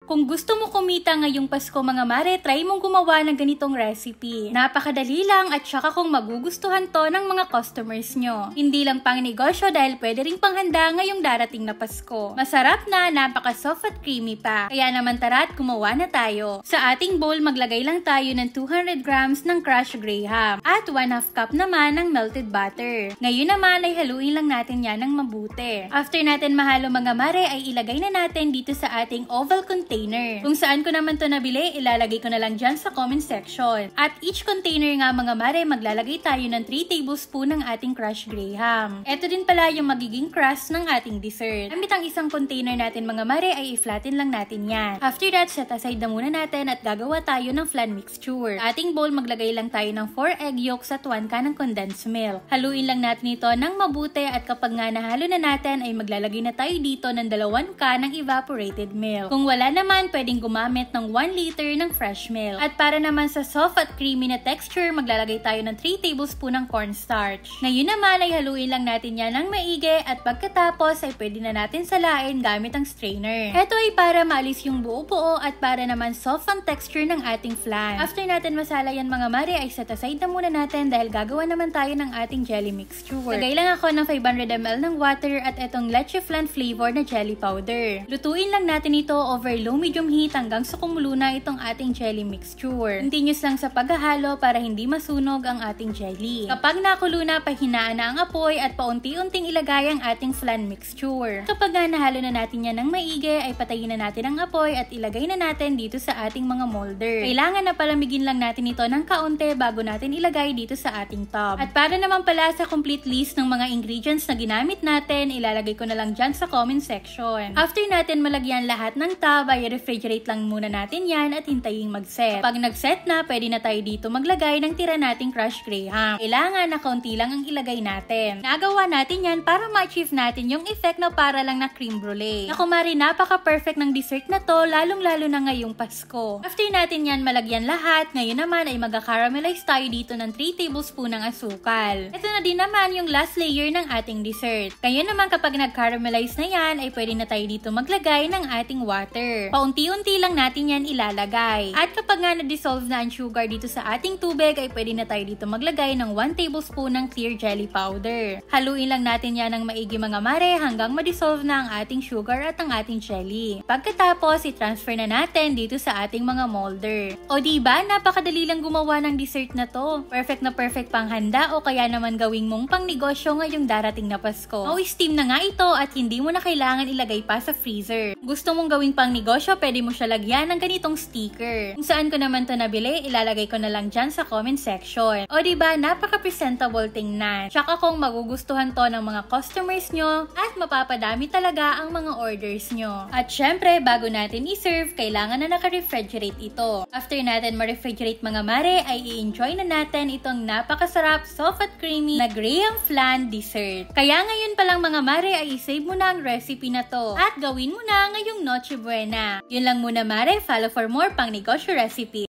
Kung gusto mo kumita ngayong Pasko mga mare, try mong gumawa ng ganitong recipe. Napakadali lang at saka kung magugustuhan to ng mga customers nyo. Hindi lang pang negosyo dahil pwede ring panghanda ngayong darating na Pasko. Masarap na, napaka-soft at creamy pa. Kaya naman tara't gumawa na tayo. Sa ating bowl, maglagay lang tayo ng 200 grams ng crushed graham at 1/2 cup naman ng melted butter. Ngayon naman ay haluin lang natin yan ng mabuti. After natin mahalo mga mare, ay ilagay na natin dito sa ating oval container. Kung saan ko naman to nabili, ilalagay ko na lang dyan sa comment section. At each container nga mga mare, maglalagay tayo ng 3 tablespoon ng ating crushed graham. Ito din pala yung magiging crust ng ating dessert. Gamit ang isang container natin mga mare, ay i-flatten lang natin yan. After that, set aside na muna natin at gagawa tayo ng flan mixture. Sa ating bowl, maglagay lang tayo ng 4 egg yolks at 1 can ng condensed milk. Haluin lang natin ito ng mabuti at kapag nga nahalo na natin, ay maglalagay na tayo dito ng 2 can ng evaporated milk. Kung wala naman, pwedeng gumamit ng 1 liter ng fresh milk. At para naman sa soft at creamy na texture, maglalagay tayo ng 3 tablespoon ng cornstarch. Ngayon naman ay haluin lang natin yan ng maigi at pagkatapos ay pwede na natin salain gamit ang strainer. Ito ay para maalis yung buo-buo at para naman soft ang texture ng ating flan. After natin masala yan mga mare, ay set aside na muna natin dahil gagawa naman tayo ng ating jelly mixture. Lagay lang ako ng 500 ml ng water at itong leche flan flavor na jelly powder. Lutuin lang natin ito over low-medium heat hanggang sa kumulo na itong ating jelly mixture. Continuous lang sa paghahalo para hindi masunog ang ating jelly. Kapag nakulo na, pahinaan na ang apoy at paunti-unting ilagay ang ating flan mixture. Kapag nahalo na natin yan ng maigi, ay patayin na natin ang apoy at ilagay na natin dito sa ating mga molder. Kailangan na palamigin lang natin ito ng kaunti bago natin ilagay dito sa ating tub. At para naman pala sa complete list ng mga ingredients na ginamit natin, ilalagay ko na lang dyan sa comment section. After natin malagyan lahat ng tub, ay refrigerate lang muna natin yan at hintayin mag-set. Pag nag-set na, pwede na tayo dito maglagay ng tira nating crushed graham. Kailangan na kaunti lang ang ilagay natin. Nagawa natin yan para ma-achieve natin yung effect na para lang na cream brulee. Naku mari, napaka-perfect ng dessert na to, lalong-lalo na ngayong Pasko. After natin yan malagyan lahat, ngayon naman ay mag-caramelize tayo dito ng 3 tablespoon ng asukal. Ito na din naman yung last layer ng ating dessert. Kaya naman kapag nag-caramelize na yan, ay pwede na tayo dito maglagay ng ating water. Paunti-unti lang natin yan ilalagay. At kapag nga na-dissolve na ang sugar dito sa ating tubig, ay pwede na tayo dito maglagay ng 1 tablespoon ng clear jelly powder. Haluin lang natin yan ng maigi mga mare hanggang ma-dissolve na ang ating sugar at ang ating jelly. Pagkatapos, i-transfer na natin dito sa ating mga molder. O diba, napakadali lang gumawa ng dessert na to. Perfect na perfect pang handa o kaya naman gawing mong pang negosyo ngayong darating na Pasko. O steam na nga ito at hindi mo na kailangan ilagay pa sa freezer. Gusto mong gawing pang negosyo, pwede mo siya lagyan ng ganitong sticker. Kung saan ko naman to nabili, ilalagay ko na lang dyan sa comment section. O diba, napaka-presentable tingnan. Tsaka kung magugustuhan to ng mga customers nyo at mapapadami talaga ang mga orders nyo. At syempre, bago natin i-serve, kailangan na naka-refrigerate ito. After natin ma-refrigerate mga mare, ay i-enjoy na natin itong napakasarap, soft at creamy na graham flan dessert. Kaya ngayon pa lang mga mare, ay i-save mo na ang recipe na to at gawin mo na ngayong Noche Buena. Yun lang muna mare, follow for more pang negosyo recipe.